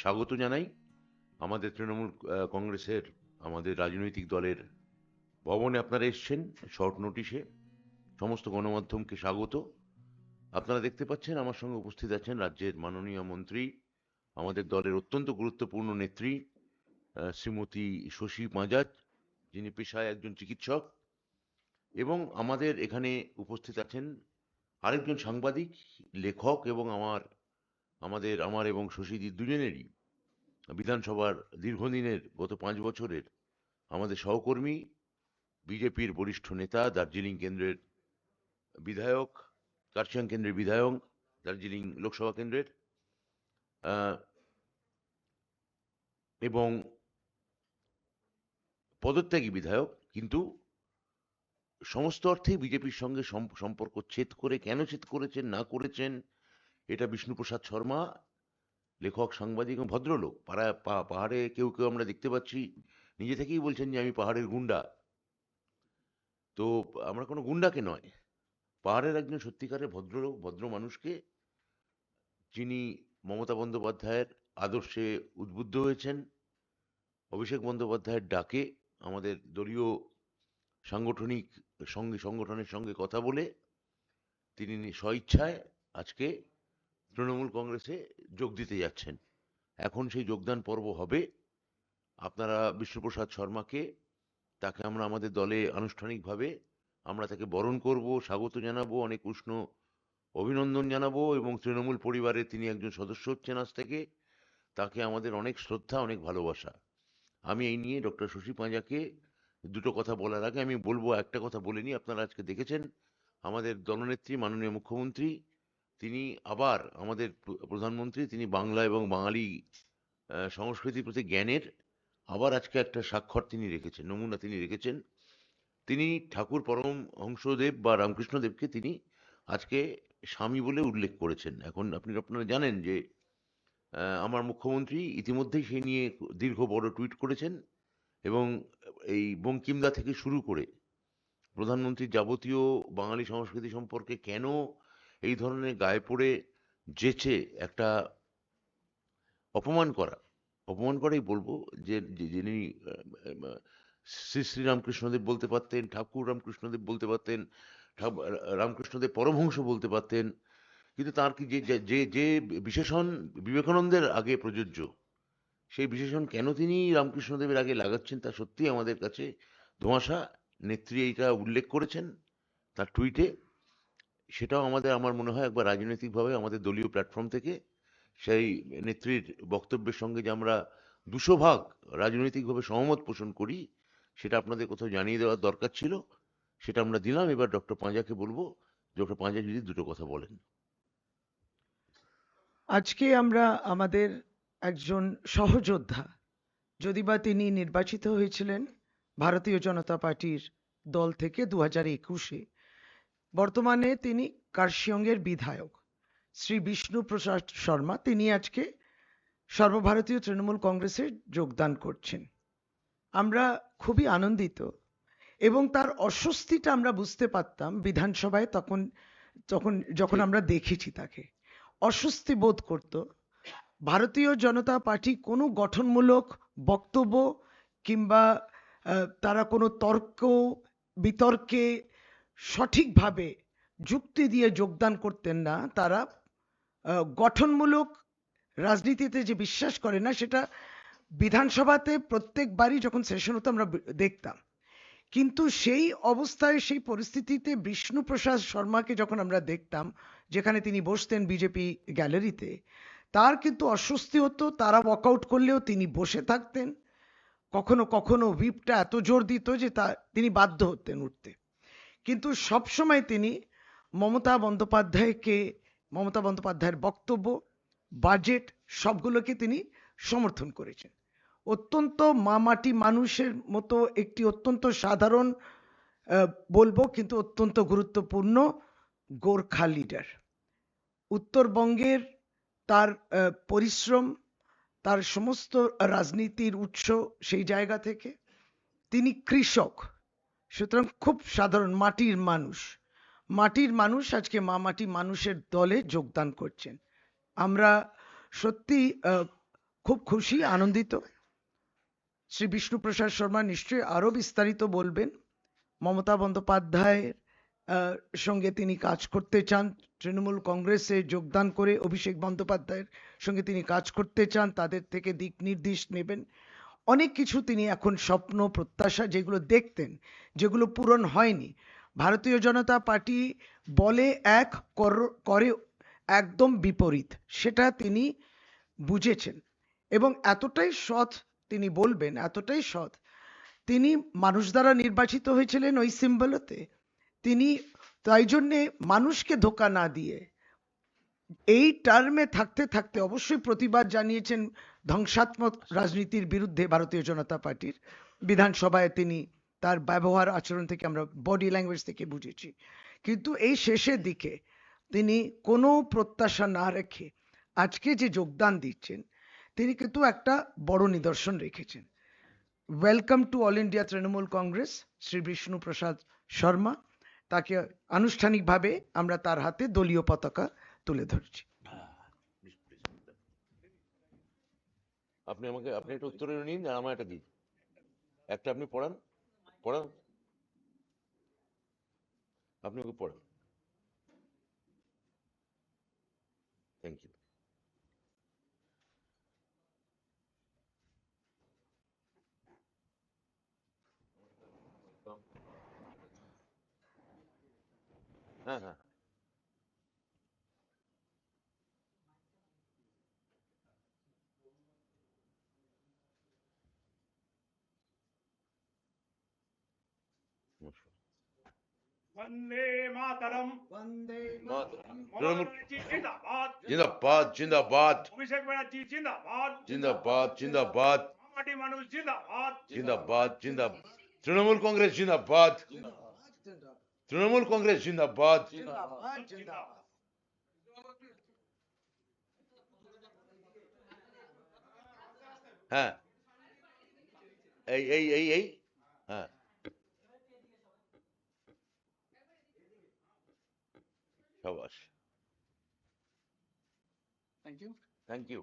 স্বাগত জানাই আমাদের তৃণমূল কংগ্রেসের আমাদের রাজনৈতিক দলের ভবনে আপনারা এসছেন শর্ট নোটিশে। সমস্ত গণমাধ্যমকে স্বাগত। আপনারা দেখতে পাচ্ছেন আমার সঙ্গে উপস্থিত আছেন রাজ্যের মাননীয় মন্ত্রী, আমাদের দলের অত্যন্ত গুরুত্বপূর্ণ নেত্রী শ্রীমতী শশী পাঁজাজ, যিনি পেশায় একজন চিকিৎসক, এবং আমাদের এখানে উপস্থিত আছেন আরেকজন সাংবাদিক, লেখক এবং আমার এবং শশীদি দুজনেরই বিধানসভার দীর্ঘদিনের গত 5 বছরের আমাদের সহকর্মী, বিজেপির বরিষ্ঠ নেতা, দার্জিলিং কেন্দ্রের বিধায়ক, কার্শিয়াং কেন্দ্রের বিধায়ক, দার্জিলিং লোকসভা কেন্দ্রের, এবং পদত্যাগী বিধায়ক, কিন্তু সমস্ত অর্থেই বিজেপির সঙ্গে সম্পর্ক ছেদ করে, কেন ছেদ করেছেন না করেছেন, এটা বিষ্ণুপ্রসাদ শর্মা, লেখক, সাংবাদিক এবং ভদ্রলোক। পাহাড়ে কেউ কেউ আমরা দেখতে পাচ্ছি নিজে থেকেই বলছেন যে আমি পাহাড়ের গুন্ডা। তো আমরা কোনো গুন্ডাকে নয়, পাহাড়ের একজন সত্যিকারের ভদ্রলোক, ভদ্র মানুষকে, যিনি মমতা বন্দ্যোপাধ্যায়ের আদর্শে উদ্বুদ্ধ হয়েছেন, অভিষেক বন্দ্যোপাধ্যায়ের ডাকে আমাদের দলীয় সাংগঠনিক সংগঠনের সঙ্গে কথা বলে তিনি স্বইচ্ছায় আজকে তৃণমূল কংগ্রেসে যোগ দিতে যাচ্ছেন। এখন সেই যোগদান পর্ব হবে। আপনারা বিষ্ণুপ্রসাদ শর্মাকে, তাকে আমরা আমাদের দলে আনুষ্ঠানিকভাবে আমরা তাকে বরণ করব, স্বাগত জানাবো, অনেক উষ্ণ অভিনন্দন জানাবো, এবং তৃণমূল পরিবারের তিনি একজন সদস্য হচ্ছেন আজ থেকে। তাকে আমাদের অনেক শ্রদ্ধা, অনেক ভালোবাসা। আমি এই নিয়ে ডক্টর শশী পাঁজাকে দুটো কথা বলার আগে আমি বলবো, একটা কথা বলে নিই। আপনারা আজকে দেখেছেন আমাদের দলনেত্রী মাননীয় মুখ্যমন্ত্রী, তিনি আবার আমাদের প্রধানমন্ত্রী, তিনি বাংলা এবং বাঙালি সংস্কৃতির প্রতি জ্ঞানের আবার আজকে একটা স্বাক্ষর তিনি রেখেছেন, নমুনা তিনি রেখেছেন। তিনি ঠাকুর পরমহংসদেব বা রামকৃষ্ণদেবকে তিনি আজকে স্বামী বলে উল্লেখ করেছেন। এখন আপনারা জানেন যে আমার মুখ্যমন্ত্রী ইতিমধ্যেই সেই নিয়ে দীর্ঘ বড় টুইট করেছেন, এবং এই বঙ্কিমদা থেকে শুরু করে প্রধানমন্ত্রীর যাবতীয় বাঙালি সংস্কৃতি সম্পর্কে কেন এই ধরনের গায়ে পড়ে যেচে একটা অপমান করাই বলবো, যে যিনি শ্রী শ্রী রামকৃষ্ণদেব বলতে পারতেন, ঠাকুর রামকৃষ্ণদেব বলতে পারতেন, রামকৃষ্ণদেব পরমহংস বলতে পারতেন, কিন্তু তার কি যে যে যে বিশেষণ বিবেকানন্দের আগে প্রযোজ্য, সেই বিশেষণ কেন তিনি রামকৃষ্ণদেবের আগে লাগাচ্ছেন তা সত্যি আমাদের কাছে ধোঁয়াশা। নেত্রী এইটা উল্লেখ করেছেন তার টুইটে। সেটাও আমার মনে হয় একবার রাজনৈতিকভাবে আমাদের দলীয় প্ল্যাটফর্ম থেকে সেই নেত্রীর বক্তব্যের সঙ্গে যে আমরা 200 ভাগ রাজনৈতিকভাবে সহমত পোষণ করি, সেটা আপনাদের কোথাও জানিয়ে দেওয়ার দরকার ছিল। সেটা আমরা দিলাম। এবার ডক্টর পাঁজাকে বলবো, ডক্টর পাঁজা যদি দুটো কথা বলেন। আজকে আমরা আমাদের একজন সহযোদ্ধা, যদি বা তিনি নির্বাচিত হয়েছিলেন ভারতীয় জনতা পার্টির দল থেকে 2021-এ, বর্তমানে তিনি কার্শিয়ংয়ের বিধায়ক শ্রী বিষ্ণু প্রসাদ শর্মা, তিনি আজকে সর্বভারতীয় তৃণমূল কংগ্রেসে যোগদান করছেন। আমরা খুবই আনন্দিত, এবং তার অস্বস্তিটা আমরা বুঝতে পারতাম বিধানসভায় যখন আমরা দেখেছি তাকে অস্বস্তি বোধ করত। ভারতীয় জনতা পার্টি কোনো গঠনমূলক বক্তব্য কিংবা তারা কোনো বিতর্কে সঠিকভাবে যুক্তি দিয়ে যোগদান করতেন না। তারা গঠনমূলক রাজনীতিতে যে বিশ্বাস করে না, সেটা বিধানসভাতে প্রত্যেকবারই যখন সেশন হতো আমরা দেখতাম। কিন্তু সেই অবস্থায়, সেই পরিস্থিতিতে বিষ্ণুপ্রসাদ শর্মাকে যখন আমরা দেখতাম, যেখানে তিনি বসতেন বিজেপি গ্যালারিতে, তার কিন্তু অস্বস্তি হতো। তারা ওয়াকআউট করলেও তিনি বসে থাকতেন। কখনো কখনো হুইপটা এত জোর দিত যে তিনি বাধ্য হতেন উঠতে। কিন্তু সবসময় তিনি মমতা বন্দ্যোপাধ্যায়ের বক্তব্য, বাজেট, সবগুলোকে তিনি সমর্থন করেছেন। অত্যন্ত মাটি মানুষের মতো একটি অত্যন্ত সাধারণ, বলবো কিন্তু অত্যন্ত গুরুত্বপূর্ণ গোর্খা লিডার। উত্তরবঙ্গের তার পরিশ্রম, তার সমস্ত রাজনীতির উৎস সেই জায়গা থেকে। তিনি কৃষক, সুতরাং খুব সাধারণ মাটির মানুষ আজকে মাটি মানুষের দলে যোগদান করছেন। আমরা সত্যি খুব খুশি, আনন্দিত। শ্রী বিষ্ণুপ্রসাদ শর্মা নিশ্চয়ই আরো বিস্তারিত বলবেন। মমতা বন্দ্যোপাধ্যায়ের সঙ্গে তিনি কাজ করতে চান, তৃণমূল কংগ্রেসে যোগদান করে অভিষেক বন্দ্যোপাধ্যায়ের সঙ্গে তিনি কাজ করতে চান, তাদের থেকে দিক নির্দেশ নেবেন। অনেক কিছু তিনি এখন স্বপ্ন প্রত্যাশা যেগুলো দেখতেন, যেগুলো পূরণ হয়নি। ভারতীয় জনতা পার্টি বলে এক, করে একদম বিপরীত, সেটা তিনি বুঝেছেন এবং এতটাই সৎ তিনি বলবেন, এতটাই সৎ। তিনি মানুষ দ্বারা নির্বাচিত হয়েছিলেন ওই সিম্বলতে। তিনি তাই জন্যে মানুষকে ধোকা না দিয়ে এই টার্মে থাকতে থাকতে অবশ্যই প্রতিবাদ জানিয়েছেন ধ্বংসাত্মক রাজনীতির বিরুদ্ধে ভারতীয় জনতা পার্টির। বিধানসভায় তিনি তার ব্যবহার আচরণ থেকে আমরা বডি ল্যাঙ্গুয়েজ থেকে বুঝেছি। কিন্তু এই শেষের দিকে তিনি কোনো প্রত্যাশা না রেখে আজকে যে যোগদান দিচ্ছেন, তিনি কিন্তু একটা বড় নিদর্শন রেখেছেন। Welcome to all India Trinamool Congress Shri Bishnu Prasad Sharma. তাকে আনুষ্ঠানিকভাবে আমরা তার হাতে দলীয় পতাকা তুলে ধরছি। আপনি একটা উত্তরে নিন আর আমার একটা দিন, একটা আপনি পড়ান, আপনি ওকে পড়ান। Thank you. হ্যাঁ হ্যাঁ, নমস্কার। वंदे मातरम। वंदे তৃণমূল जी जिंदाबाद। জিন্দাবাদ, জিন্দাবাদ, अभिषेक बनर्जी जिंदाबाद। জিন্দাবাদ, জিন্দাবাদ, माटी मानुष जिंदाबाद। জিন্দাবাদ, জিন্দাবাদ, তৃণমূল কংগ্রেস জিন্দাবাদ, তৃণমূল কংগ্রেস জিন্দাবাদ। হ্যাঁ, এই হ্যাঁ, সাবাস, thank you.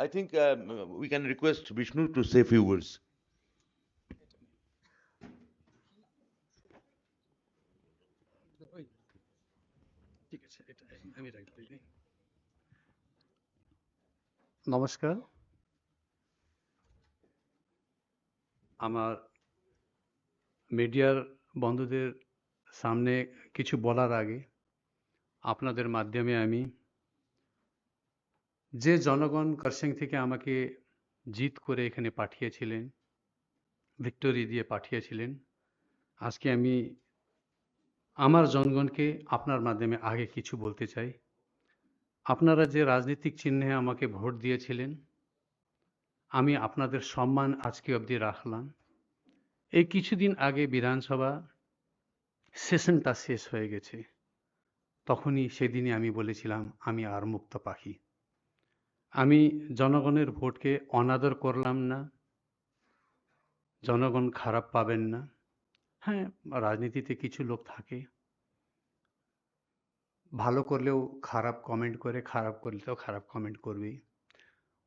I think we can request Vishnu to say few words. নমস্কার। আমার মিডিয়ার বন্ধুদের সামনে কিছু বলার আগে আপনাদের মাধ্যমে আমি যে জনগণ কারসিং থেকে আমাকে জিত করে এখানে পাঠিয়েছিলেন, ভিক্টোরি দিয়ে পাঠিয়েছিলেন, আজকে আমি আমার জনগণকে আপনার মাধ্যমে আগে কিছু বলতে চাই। আপনারা যে রাজনৈতিক চিহ্নে আমাকে ভোট দিয়েছিলেন, আমি আপনাদের সম্মান আজকে অবধি রাখলাম। এই কিছুদিন আগে বিধানসভা সেশনটা শেষ হয়ে গেছে, তখনই সেদিনই আমি বলেছিলাম আমি আর মুক্ত পাখি। আমি জনগণের ভোটকে অনাদর করলাম না, জনগণ খারাপ পাবেন না। হ্যাঁ, রাজনীতিতে কিছু লোক থাকে, ভালো করলেও খারাপ কমেন্ট করে, খারাপ করলেও খারাপ কমেন্ট করবেই,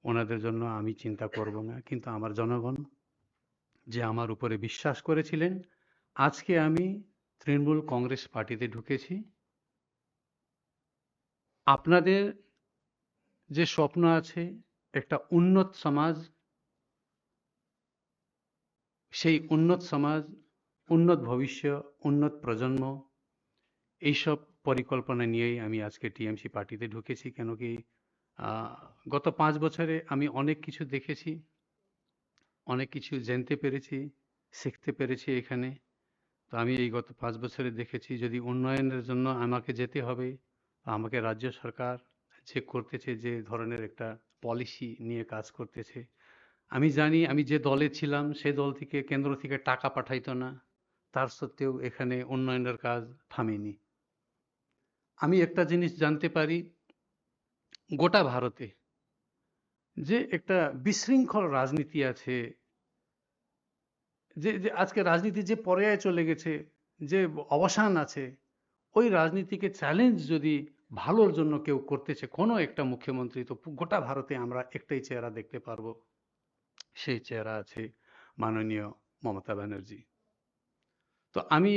ওনাদের জন্য আমি চিন্তা করব না। কিন্তু আমার জনগণ যে আমার উপরে বিশ্বাস করেছিলেন, আজকে আমি তৃণমূল কংগ্রেস পার্টিতে ঢুকেছি। আপনাদের যে স্বপ্ন আছে একটা উন্নত সমাজ, সেই উন্নত সমাজ, উন্নত ভবিষ্যৎ, উন্নত প্রজন্ম, এইসব পরিকল্পনা নিয়েই আমি আজকে টিএমসি পার্টিতে ঢুকেছি। কেন কি গত 5 বছরে আমি অনেক কিছু দেখেছি, অনেক কিছু জানতে পেরেছি, শিখতে পেরেছি এখানে। তো আমি এই গত 5 বছরে দেখেছি যদি উন্নয়নের জন্য আমাকে যেতে হবে, আমাকে রাজ্য সরকার যে করতেছে, যে ধরনের একটা পলিসি নিয়ে কাজ করতেছে, আমি জানি আমি যে দলে ছিলাম সে দল থেকে কেন্দ্র থেকে টাকা পাঠাইতো না, তার সত্ত্বেও এখানে উন্নয়নের কাজ থামেনি। আমি একটা জিনিস জানতে পারি, গোটা ভারতে যে একটা বিশৃঙ্খল রাজনীতি আছে, যে যে আজকে রাজনীতি যে পর্যায়ে চলে গেছে, যে অবসান আছে, ওই রাজনীতিকে চ্যালেঞ্জ যদি ভালোর জন্য কেউ করতেছে, কোনো একটা মুখ্যমন্ত্রী, তো গোটা ভারতে আমরা একটাই চেহারা দেখতে পারবো, সেই চেহারা আছে মাননীয় মমতা ব্যানার্জি। তো আমি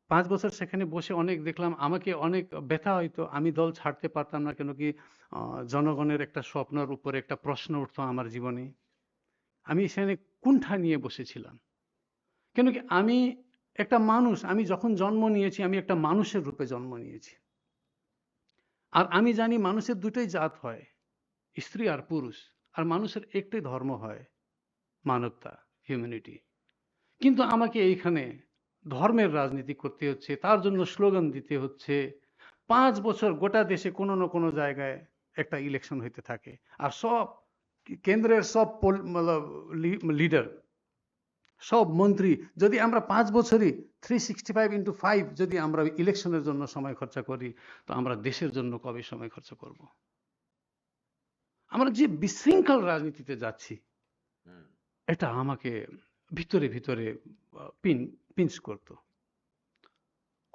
5 বছর সেখানে বসে অনেক দেখলাম, আমাকে অনেক ব্যথা হইতো, আমি দল ছাড়তে পারতাম না, কেন কি জনগণের একটা স্বপ্নের উপরে একটা প্রশ্ন উঠতো আমার জীবনে। আমি সেখানে কুণ্ঠা নিয়ে বসেছিলাম, কেন কি আমি একটা মানুষ, আমি যখন জন্ম নিয়েছি আমি একটা মানুষের রূপে জন্ম নিয়েছি। আর আমি জানি মানুষের দুটোই জাত হয়, স্ত্রী আর পুরুষ, আর মানুষের একটাই ধর্ম হয়, মানবতা, হিউম্যানিটি। কিন্তু আমাকে এইখানে ধর্মের রাজনীতি করতে হচ্ছে, তার জন্য স্লোগান দিতে হচ্ছে। 5 বছর গোটা দেশে কোনো না কোনো জায়গায় একটা ইলেকশন হইতে থাকে, আর সব কেন্দ্রের সব লিডার, সব মন্ত্রী, যদি আমরা 5 বছরই 365 × 5 যদি আমরা ইলেকশনের জন্য সময় খরচা করি, তো আমরা দেশের জন্য কবে সময় খরচা করব? আমরা যে বিশৃঙ্খল রাজনীতিতে যাচ্ছি, হুম। এটা আমাকে ভিতরে ভিতরে পিঞ্চ করতো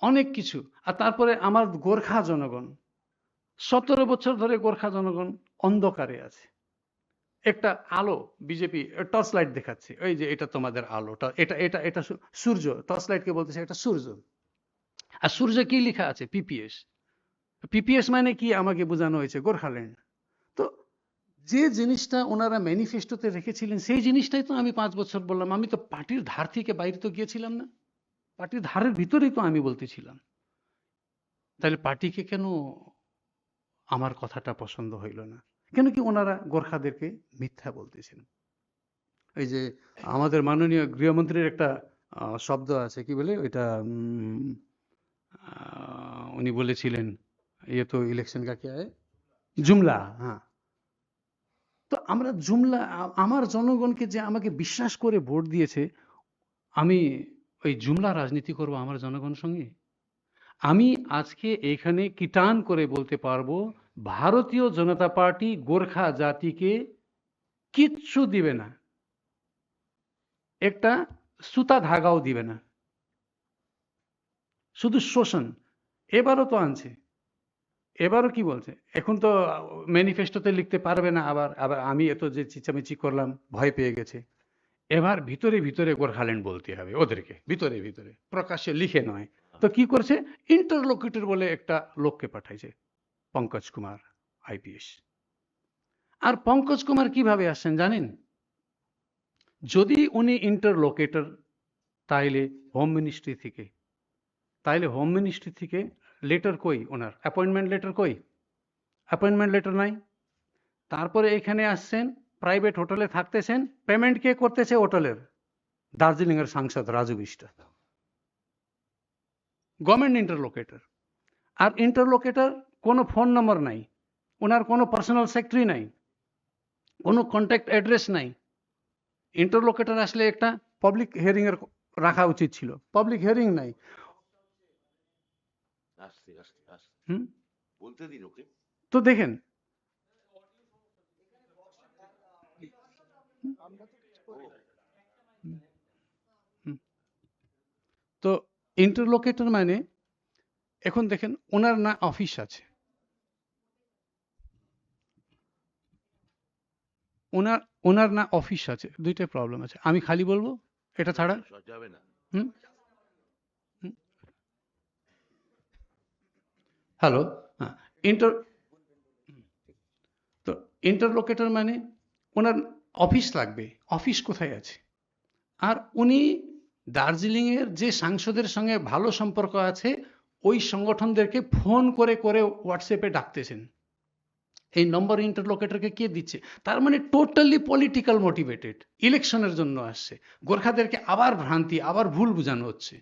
অনেক কিছু। আর তারপরে আমার গোর্খা জনগণ, 17 বছর ধরে গোর্খা জনগণ অন্ধকারে আছে। একটা আলো, বিজেপি টর্চ লাইট দেখাচ্ছে, এই যে এটা তোমাদের আলো, এটা এটা এটা সূর্য, টর্চ লাইটকে বলতেছে এটা সূর্য। আর সূর্য কি লেখা আছে? পিপিএস। পিপিএস মানে কি আমাকে বোঝানো হয়েছে? গোর্খাল্যান্ড। তো যে জিনিসটা ওনারা ম্যানিফেস্টোতে রেখেছিলেন, সেই জিনিসটাই তো আমি 5 বছর বললাম। আমি তো পার্টির ধার থেকে বাইরে তো গিয়েছিলাম না, পার্টির ধারের ভিতরেই তো আমি বলতেছিলাম। তাহলে পার্টিকে কেন আমার কথাটা পছন্দ হইল না? কেন কি ওনারা গোর্খাদেরকে মিথ্যা বলতেছেন? এই যে আমাদের মাননীয় গৃহমন্ত্রীর একটা শব্দ আছে, কি বলে ওইটা, উনি বলেছিলেন, ইয়ে তো ইলেকশন কা क्या है, জুমলা। হ্যাঁ, তো আমরা জুমলা, আমার জনগণকে যে আমাকে বিশ্বাস করে ভোট দিয়েছে, আমি ওই জুমলা রাজনীতি করব আমার জনগণের সঙ্গে? আমি আজকে এখানে কিটান করে বলতে পারবো, ভারতীয় জনতা পার্টি গোর্খা জাতিকে কিচ্ছু দিবে না, একটা সুতা ধাগাও দিবে না, শুধু শোষণ। এবারও তো আনছে, এবারও কি বলছে, এখন তো ম্যানিফেস্টোতে লিখতে পারবে না, আবার আবার আমি এত যে চিচামিচি করলাম ভয় পেয়ে গেছে। এবার ভিতরে ভিতরে গোর্খাল্যান্ড বলতে হবে ওদেরকে, ভিতরে ভিতরে, প্রকাশ্যে লিখে নয়। তো কি করছে, ইন্টারলোকিটর বলে একটা লোককে পাঠাইছে, পঙ্কজ কুমার আইপিএস। আর পঙ্কজ কুমার কিভাবে আসছেন জানেন? যদি উনি ইন্টারলোকেটর, তাইলে হোম মিনিস্ট্রি থেকে, লেটার কই, ওনার অ্যাপয়েন্টমেন্ট লেটার কই? অ্যাপয়েন্টমেন্ট লেটার নাই। তারপরে এখানে আসছেন, প্রাইভেট হোটেলে থাকতেছেন, পেমেন্ট কে করতেছে? হোটেলের দার্জিলিং এর সাংসদ রাজু বিষ্ট, গভর্নমেন্ট ইন্টারলোকেটর। আর ইন্টারলোকেটর কোনো ফোন নম্বর নাই, ওনার কোনো পার্সোনাল সেক্রেটারি নাই, কোনো কন্ট্যাক্ট অ্যাড্রেস নাই। ইন্টারলোকেটর আসলে একটা পাবলিক হিয়ারিং এর রাখা উচিত ছিল, পাবলিক হিয়ারিং নাই। আস্তে আস্তে আস্তে হুম, বলতে দিন ওকে। তো দেখেন, তো ইন্টারলোকেটর মানে, এখন দেখেন ওনার না অফিস আছে, ওনার ওনার না অফিস আছে, দুইটাই প্রবলেম আছে। আমি খালি বলবো এটা ছাড়া। যাবে না। হুম, হ্যালো, হ্যাঁ, ইন্টার তো ইন্টারলোকেটর মানে ওনার অফিস লাগবে, অফিস কোথায় আছে? আর উনি দার্জিলিং এর যে সাংসদের সঙ্গে ভালো সম্পর্ক আছে, ওই সংগঠনদেরকে ফোন করে করে হোয়াটসঅ্যাপে ডাকতেছেন। এই নম্বর ইন্টারলোকেটরকে কে দিচ্ছে? তার মানে টোটালি পলিটিক্যাল মোটিভেটেড, ইলেকশনের জন্য আসছে। গোর্খাদেরকে আবার ভ্রান্তি, আবার ভুল বোঝানো হচ্ছে।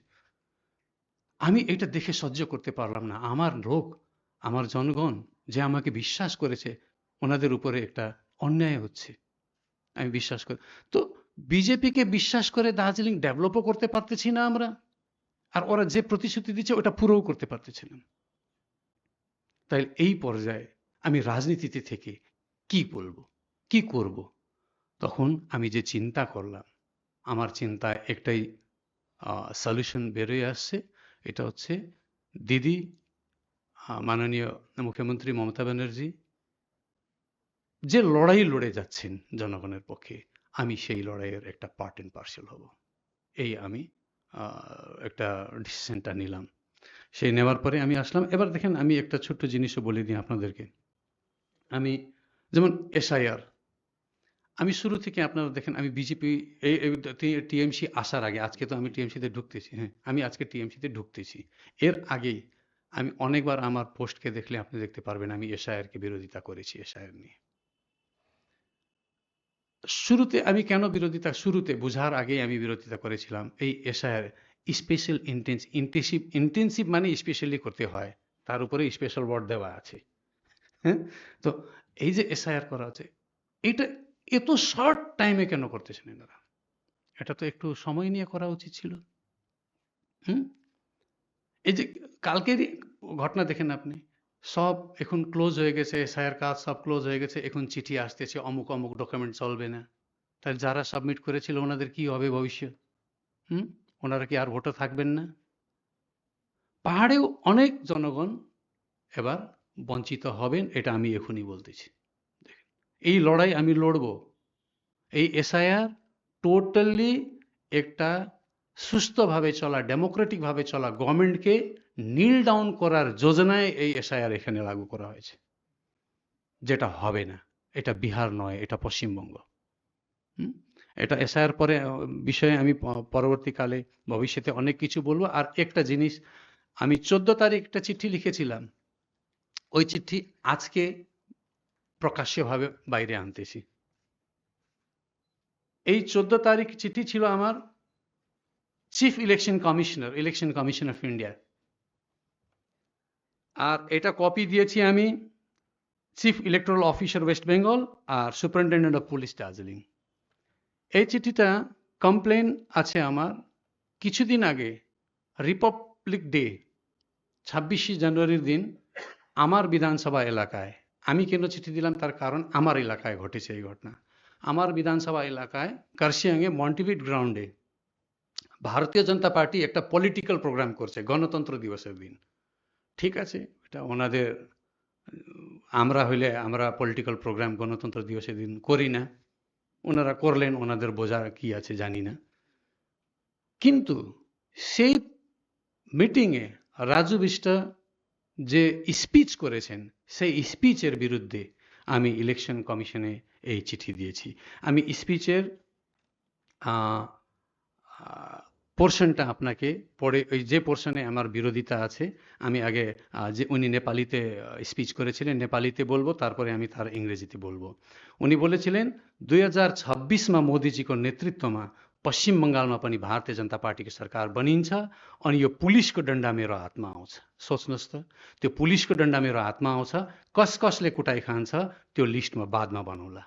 আমি এটা দেখে সহ্য করতে পারলাম না। আমার লোক, আমার জনগণ যে আমাকে বিশ্বাস করেছে, ওনাদের উপরে একটা অন্যায় হচ্ছে, আমি বিশ্বাস করি। তো বিজেপিকে বিশ্বাস করে দার্জিলিং ডেভেলপও করতে পারতেছি না আমরা, আর ওরা যে প্রতিশ্রুতি দিচ্ছে ওটা পুরোও করতে পারতেছিলাম। তাই এই পর্যায়ে আমি রাজনীতিতে থেকে কি বলবো, কি করব? তখন আমি যে চিন্তা করলাম, আমার চিন্তায় একটাই সলিউশন বেরোয় আসছে, এটা হচ্ছে দিদি মাননীয় মুখ্যমন্ত্রী মমতা ব্যানার্জি যে লড়াই লড়ে যাচ্ছেন জনগণের পক্ষে, আমি সেই লড়াইয়ের একটা পার্ট এন্ড পার্সেল হব, এই আমি একটা ডিসিশনটা নিলাম। সেই নেওয়ার পরে আমি আসলাম। এবার দেখেন, আমি একটা ছোট্ট জিনিসও বলে দিই আপনাদেরকে। আমি যেমন এসআইআর, আমি শুরু থেকে আপনারা দেখেন, আমি বিজেপি টিএমসি আসার আগে, আজকে তো আমি টিএমসিতে ঢুকতেছি, হ্যাঁ আমি আজকে টিএমসিতে ঢুকতেছি, এর আগেই আমি অনেকবার আমার পোস্টকে দেখলে আপনি দেখতে পারবেন আমি এসআইআরকে বিরোধিতা করেছি। এসআইআর নিয়ে শুরুতে আমি কেন বিরোধিতা, শুরুতে বোঝার আগেই আমি বিরোধিতা করেছিলাম এই এসআইআর। স্পেশাল ইন্টেন্সিভ মানে স্পেশালি করতে হয়, তার উপরে স্পেশাল ওয়ার্ড দেওয়া আছে, হ্যাঁ। তো এই যে এসআইআর করা হচ্ছে, এটা এত শর্ট টাইমে কেন করতেছেন এনারা? এটা তো একটু সময় নিয়ে করা উচিত ছিল। এই যে কালকের ঘটনা দেখেন আপনি, সব এখন ক্লোজ হয়ে গেছে, এসআইআর কাজ সব ক্লোজ হয়ে গেছে, এখন চিঠি আসতেছে অমুক অমুক ডকুমেন্ট চলবে না। তাহলে যারা সাবমিট করেছিল ওনাদের কি হবে ভবিষ্যৎ? ওনারা কি আর ভোটে থাকবেন না? পাহাড়েও অনেক জনগণ এবার বঞ্চিত হবেন, এটা আমি এখনই বলতেছি। দেখেন, এই লড়াই আমি লড়ব। এই এসআইআর টোটালি একটা সুস্থভাবে চলা, ডেমোক্রেটিক ভাবে চলা গভর্নমেন্টকে নীল ডাউন করার যোজনায় এই এসআইআর এখানে লাগু করা হয়েছে, যেটা হবে না। এটা বিহার নয়, এটা পশ্চিমবঙ্গ। এটা এসআইআর পরে বিষয়ে আমি পরবর্তীকালে ভবিষ্যতে অনেক কিছু বলবো। আর একটা জিনিস, আমি 14 তারিখ একটা চিঠি লিখেছিলাম, ওই চিঠি আজকে প্রকাশ্যভাবে বাইরে আনতেছি। এই 14 তারিখ চিঠি ছিল আমার chief election commissioner of India, আর এটা কপি দিয়েছি আমি chief electoral officer West Bengal আর সুপারিনটেন্ডেন্ট অফ পুলিশ দার্জিলিং। এই চিঠিটা কমপ্লেন আছে আমার কিছুদিন আগে, রিপাবলিক ডে 26শে জানুয়ারির দিন আমার বিধানসভা এলাকায়। আমি কেন চিঠি দিলাম তার কারণ, আমার এলাকায় ঘটেছে এই ঘটনা। আমার বিধানসভা এলাকায় কার্শিয়াংয়ে মন্টিভিট গ্রাউন্ডে ভারতীয় জনতা পার্টি একটা পলিটিক্যাল প্রোগ্রাম করছে গণতন্ত্র দিবসের দিন। ঠিক আছে, এটা ওনাদের, আমরা হইলে আমরা পলিটিক্যাল প্রোগ্রাম গণতন্ত্র দিবসের দিন করি না, ওনারা করলেন, ওনাদের বোঝা কি আছে জানি না। কিন্তু সেই মিটিংয়ে রাজু বিষ্টা যে স্পিচ করেছেন, সেই স্পিচের বিরুদ্ধে আমি ইলেকশন কমিশনে এই চিঠি দিয়েছি। আমি স্পিচের পোর্শনটা আপনাকে পড়ে, ওই যে পোর্শনে আমার বিরোধিতা আছে, আমি আগে যে উনি নেপালিতে স্পিচ করেছিলেন নেপালিতে বলবো, तारपरे আমি তার ইংরেজিতে বলবো। उनी बोलेছিলেন 2026 मोदीजीको नेतृत्वमा पश्चिम बङ्गालमा पनि भारतीय जनता पार्टीको सरकार बनिन्छ अनि यो पुलिसको डन्डा मेरो हातमा आउँछ। सोच्नुहोस् त, त्यो पुलिसको डन्डा मेरो हातमा आउँछ, कस कसले कुटाइ खान्छ त्यो लिस्टमा बादमा बनौला।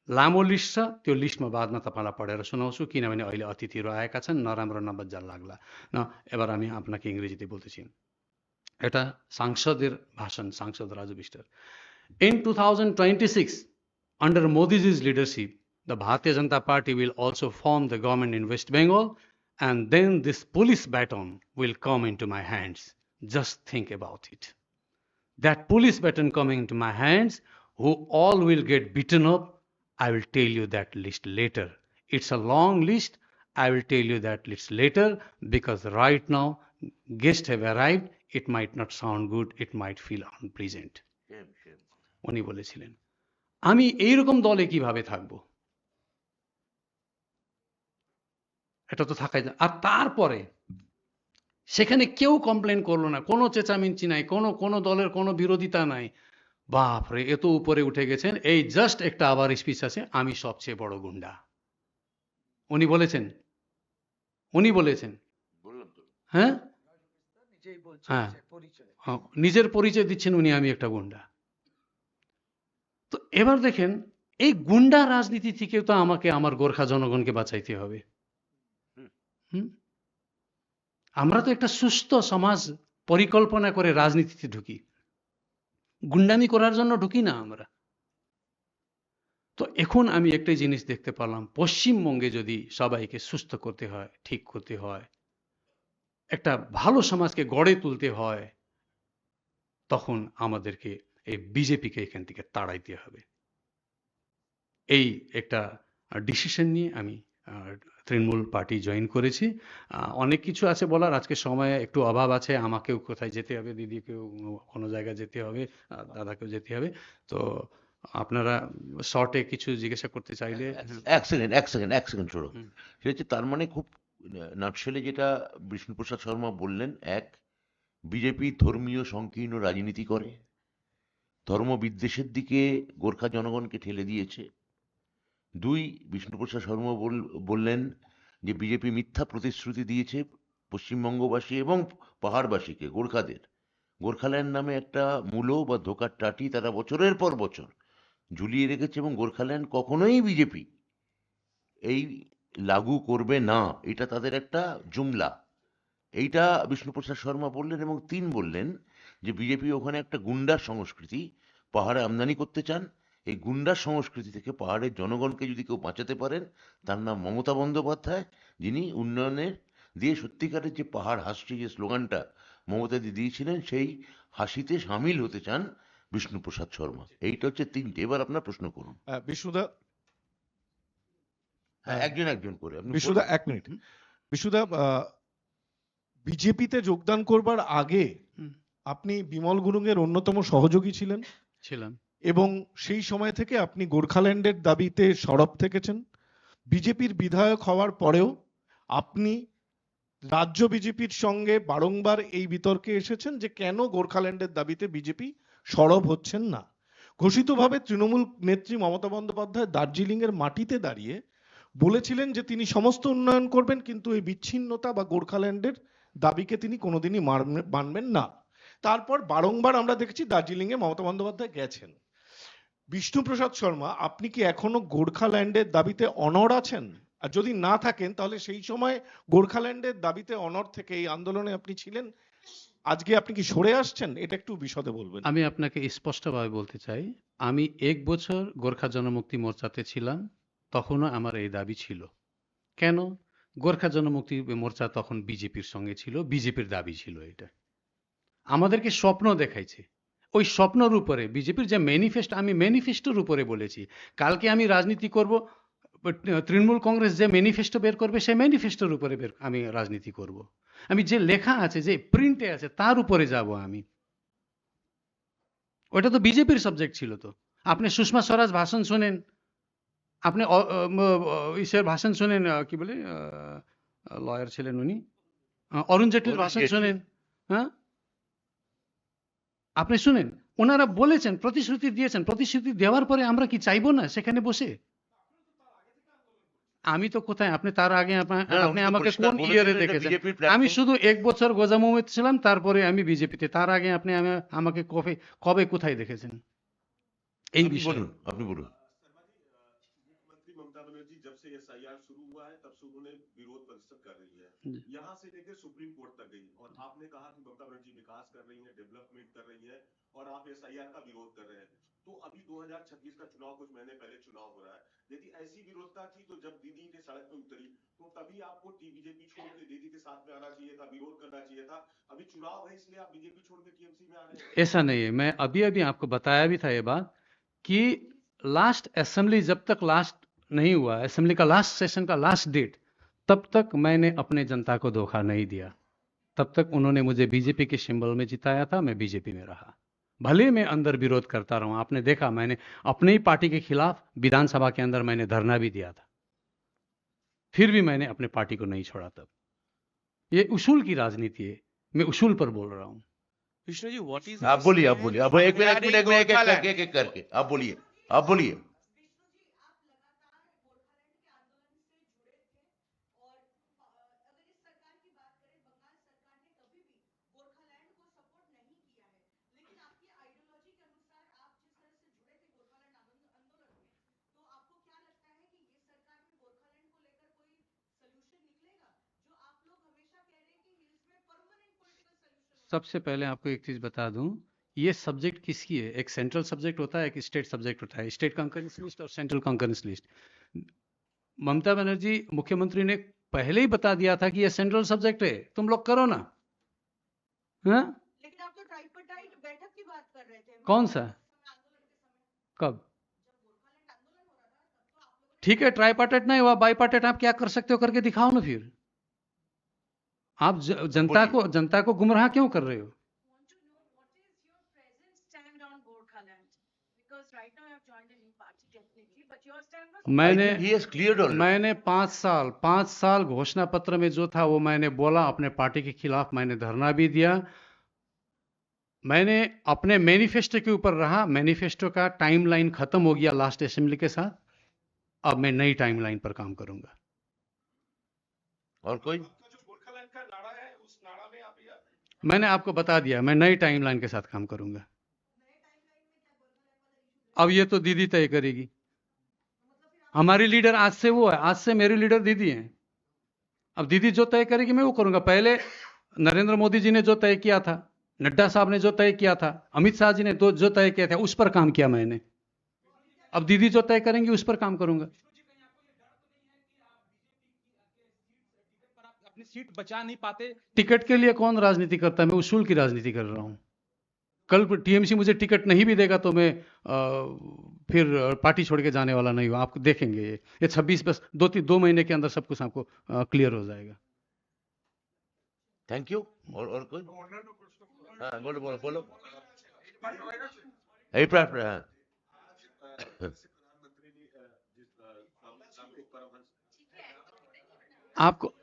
लामो लिस्ट छ, त्यो लिस्टमा बादमा तपाईलाई पढेर सुनाउँछु, किनभने अहिले अतिथिहरू आएका छन्, नराम्रो नबज्जा लाग्ला। न এবার আমি আপনাকে ইংরেজিতে বলতেছি। এটা সাংসদের ভাষণ, সাংসদ Raju বিষ্টার। In 2026, under Modi's leadership, the Bharatiya Janata Party will also form the government in West Bengal, and then this police baton will come into my hands. Just think about it. That police baton coming into my hands, who all will get beaten up, I will tell you that list later. It's a long list. I will tell you that list later, because right now guests have arrived. It might not sound good. It might feel unpleasant. উনি বলেছিলেন, আমি এইরকম দলে কিভাবে থাকবো? এটা তো থাকাই যায়। আর তারপরে সেখানে কেউ কমপ্লেন করলো না, কোনো চেঁচামেচি নাই, কোনো দলের কোনো বিরোধিতা নাই। বাপরে, এত উপরে উঠে গেছেন। এই জাস্ট একটা আবার স্পিচ আছে, আমি সবচেয়ে বড় গুন্ডা। উনি বলেছেন, হ্যাঁ হ্যাঁ, নিজের পরিচয় দিচ্ছেন উনি, আমি একটা গুন্ডা। তো এবার দেখেন, এই গুন্ডা রাজনীতি থেকে তো আমাকে আমার গোর্খা জনগণকে বাঁচাইতে হবে। আমরা তো একটা সুস্থ সমাজ পরিকল্পনা করে রাজনীতিতে ঢুকি, গুন্ডামি করার জন্য ঢুকি না আমরা। তো এখন আমি একটাই জিনিস দেখতে পারলাম, পশ্চিমবঙ্গে যদি সবাইকে সুস্থ করতে হয়, ঠিক করতে হয়, একটা ভালো সমাজকে গড়ে তুলতে হয়, তখন আমাদেরকে এই বিজেপিকে এখান থেকে তাড়াইতে হবে। এই একটা ডিসিশন নিয়ে আমি তৃণমূল পার্টি জয়েন করেছি। অনেক কিছু আছে বলার, আজকে সময় একটু অভাব আছে, আমাকেও কোথায় যেতে হবে, দিদিকেও কোনো জায়গায় যেতে হবে, দাদাকেও যেতে হবে। তো আপনারা শর্টে কিছু জিজ্ঞাসা করতে চাইলে। এক সেকেন্ড ছোড়ো। হুম। সেটা হচ্ছে তার মানে খুব নাটশেলে যেটা বিষ্ণুপ্রসাদ শর্মা বললেন, এক, বিজেপি ধর্মীয় সংকীর্ণ রাজনীতি করে, ধর্ম বিদ্বেষের দিকে গোর্খা জনগণকে ঠেলে দিয়েছে। দুই, বিষ্ণুপ্রসাদ শর্মা বললেন যে বিজেপি মিথ্যা প্রতিশ্রুতি দিয়েছে পশ্চিমবঙ্গবাসী এবং পাহাড়বাসীকে, গোর্খাদের। গোর্খাল্যান্ড নামে একটা মূলো বা ধোকার টাটি তারা বছরের পর বছর ঝুলিয়ে রেখেছে, এবং গোর্খাল্যান্ড কখনোই বিজেপি এই লাগু করবে না, এটা তাদের একটা জুমলা। এইটা বিষ্ণুপ্রসাদ শর্মা বললেন। এবং তিন, বললেন যে বিজেপি ওখানে একটা গুন্ডার সংস্কৃতি পাহাড়ে আমদানি করতে চান। এই গুন্ডার সংস্কৃতি থেকে পাহাড়ের জনগণকে যদি কেউ বাঁচাতে পারেন, তার নাম মমতা বন্দ্যোপাধ্যায়, যিনি উন্নয়নের দিয়ে সত্যিকারের যে পাহাড় হাসছে যে স্লোগানটা মমতাদি দিয়েছিলেন, সেই হাসিতে সামিল হতে চান বিষ্ণুপ্রসাদ শর্মা। এইটা হচ্ছে তিনটে। এবার আপনার প্রশ্ন করুন। বিষ্ণুদা, হ্যাঁ, একজন একজন করে আপনি বিষ্ণুদা বলুন। এক মিনিট। বিষ্ণুদা, বিজেপিতে যোগদান করবার আগে হুম। আপনি বিমল গুরুংয়ের অন্যতম সহযোগী ছিলেন ছিলাম। এবং সেই সময় থেকে আপনি গোর্খাল্যান্ডের দাবিতে সরব থেকেছেন। বিজেপির বিধায়ক হওয়ার পরেও আপনি রাজ্য বিজেপির সঙ্গে বারংবার এই বিতর্কে এসেছেন যে কেন গোর্খাল্যান্ডের দাবিতে বিজেপি সরব হচ্ছেন না। ঘোষিতভাবে তৃণমূল নেত্রী মমতা বন্দ্যোপাধ্যায় দার্জিলিং এর মাটিতে দাঁড়িয়ে বলেছিলেন যে তিনি সমস্ত উন্নয়ন করবেন, কিন্তু এই বিচ্ছিন্নতা বা গোর্খাল্যান্ডের দাবিকে তিনি কোনোদিনই মানবেন না। তারপর বারংবার আমরা দেখেছি দার্জিলিং এ মমতা বন্দ্যোপাধ্যায় গেছেন। বিষ্ণুপ্রসাদ শর্মা, আপনি কি এখনো গোর্খাল্যান্ডের দাবিতে অনড় আছেন? আর যদি না থাকেন তাহলে সেই সময় গোর্খাল্যান্ডের দাবিতে অনড় থেকে এই আন্দোলনে আপনি ছিলেন, আজকে আপনি কি সরে আসছেন? এটা একটু বিশদে বলবেন। আমি আপনাকে স্পষ্টভাবে বলতে চাই, আমি 1 বছর গোর্খা জনমুক্তি মোর্চাতে ছিলাম, তখনও আমার এই দাবি ছিল। কেন? গোর্খা জনমুক্তি মোর্চা তখন বিজেপির সঙ্গে ছিল, বিজেপির দাবি ছিল এটা। আমাদেরকে স্বপ্ন দেখাইছে, ওই স্বপ্নের উপরে বিজেপির যে ম্যানিফেস্টো, আমি ম্যানিফেস্টোর উপরে বলেছি কালকে আমি রাজনীতি করব, তৃণমূল কংগ্রেস যে ম্যানিফেস্টো বের করবে সেই ম্যানিফেস্টোর উপরে আমি রাজনীতি করব। আমি যে লেখা আছে, যে প্রিন্টে আছে, তার উপরে যাব আমি। ওটা তো বিজেপির সাবজেক্ট ছিল। তো আপনি সুষমা স্বরাজ ভাষণ শোনেন, আপনি ইসের ভাষণ শোনেন, কি বলে, লয়ার ছিলেন উনি, অরুণ জেটলির ভাষণ শোনেন, হ্যাঁ আপনি শুনেন, ওনারা বলেছেন, প্রতিশ্রুতি দিয়েছেন, প্রতিশ্রুতি দেওয়ার পরে আমরা কি চাইবো না সেখানে বসে? আমি তো কোথায়, আপনি তার আগে আপনি আমাকে কোন ইয়ারে দেখেছেন? আমি শুধু 1 বছর গোজামুমেত ছিলাম, তারপরে আমি বিজেপিতে। তার আগে আপনি আমাকে কবে কোথায় দেখেছেন এই বিষয়ে? আপনি বলুন। मुख्यमंत्री ममता बनर्जी जब से एसआईआर शुरू हुआ है तब से उन्होंने विरोध प्रदर्शन कर रही है, जी। यहाँ से लेकर सुप्रीम कोर्ट तक गई। और आपने कहा कि ममता बनर्जी विकास कर रही है, डेवलपमेंट कर रही है, और आप एसआईआर का विरोध कर रहे हैं। तो अभी 2026 का चुनाव कुछ महीने पहले चुनाव हो रहा है, यदि ऐसी विरोधता थी तो जब दीदी ने सड़क पर उतरी तो तभी आपको बीजेपी छोड़ के दीदी के साथ में आना चाहिए था, विरोध करना चाहिए था। अभी चुनाव है इसलिए आप बीजेपी छोड़ के टीएमसी में आ रहे हैं। ऐसा नहीं है, मैं अभी आपको बताया भी था ये बात कि लास्ट असेंबली जब तक लास्ट नहीं हुआ, असेंबली का लास्ट सेशन का लास्ट डेट, तब तक मैंने अपने जनता को धोखा नहीं दिया। तब तक उन्होंने मुझे बीजेपी के सिंबल में जिताया था, मैं बीजेपी में रहा। भले मैं अंदर विरोध करता रहा, आपने देखा मैंने अपने ही पार्टी के खिलाफ विधानसभा के अंदर मैंने धरना भी दिया था, फिर भी मैंने अपने पार्टी को नहीं छोड़ा। तब ये उसूल की राजनीति है, मैं उसूल पर बोल रहा हूँ। विष्णु जी, व्हाट इज आप बोलिए अब एक एक करके आप बोलिए। सबसे पहले आपको एक चीज बता दूं, ये सब्जेक्ट किसकी है? एक सेंट्रल सब्जेक्ट होता है, एक स्टेट सब्जेक्ट होता है, स्टेट कंकरेंस लिस्ट और central concurrence list. Mamata Banerjee मुख्यमंत्री ने पहले ही बता दिया था कि ये सेंट्रल सब्जेक्ट है, तुम लोग करो ना। हाँ? लेकिन आप तो ट्राइपार्टाइट बैठक की कौन सा? कब? ठीक है, ट्राईपार्टाइट नहीं हुआ, बाईपार्टाइट आप क्या कर सकते हो करके दिखाओ ना फिर। आप जनता को गुमराह क्यों कर रहे हो? want to know what is your present stand on Gorkhaland? Because right now you have joined a new party, definitely, but your stand was. I मैंने think he has cleared all. मैंने 5 साल घोषणा पत्र में जो था वो मैंने बोला, अपने पार्टी के खिलाफ मैंने धरना भी दिया, मैंने अपने मैनिफेस्टो के ऊपर रहा। मैनिफेस्टो का टाइमलाइन खत्म हो गया लास्ट असेंबली के साथ, अब मैं नई टाइमलाइन पर काम करूंगा। और कोई? आपका जो गोरखालैंड का नारा है, उस नारा में आप ये मैंने आपको बता दिया, मैं नई टाइमलाइन के साथ काम करूंगा। अब ये तो दीदी तय करेगी। हमारी लीडर आज से वो है, आज से मेरी लीडर दीदी हैं। अब दीदी जो तय करेगी मैं वो करूंगा। पहले नरेंद्र मोदी जी ने जो तय किया था, नड्डा साहब ने जो तय किया था, अमित शाह जी ने जो तय किया था, उस पर काम किया मैंने। अब दीदी जो तय करेंगी उस पर काम करूंगा। अपनी सीट बचा नहीं पाते? टिकट के लिए कौन राजनीति करता है? मैं उसूल की राजनीति कर रहा हूं। कल टीएमसी मुझे टिकट नहीं भी देगा तो मैं फिर पार्टी छोड़ के जाने वाला नहीं हूं। आप देखेंगे ये 26 बस 2 महीने के अंदर सब कुछ आपको क्लियर हो जाएगा। Thank you. और कोई? हाँ, बोलो बोलो बोलो। अभिप्राय हाँ। प्रधानमंत्री ने जिस रामकृष्ण परमहंस आपको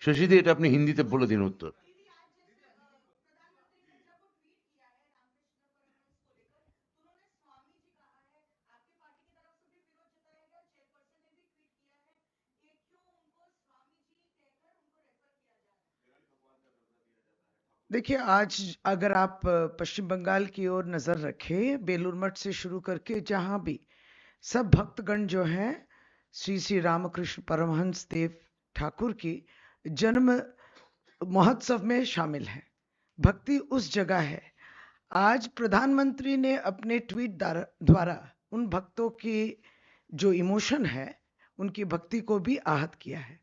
শশীদি এটা আপনি হিন্দিতে বলে দিন উত্তর। देखिए, आज अगर आप पश्चिम बंगाल की ओर नजर रखें, बेलूर मठ से शुरू करके जहां भी सब भक्तगण जो हैं श्री श्री रामकृष्ण परमहंस देव ठाकुर की जन्म महोत्सव में शामिल हैं। भक्ति उस जगह है। आज प्रधानमंत्री ने अपने ट्वीट द्वारा उन भक्तों की जो इमोशन है, उनकी भक्ति को भी आहत किया है।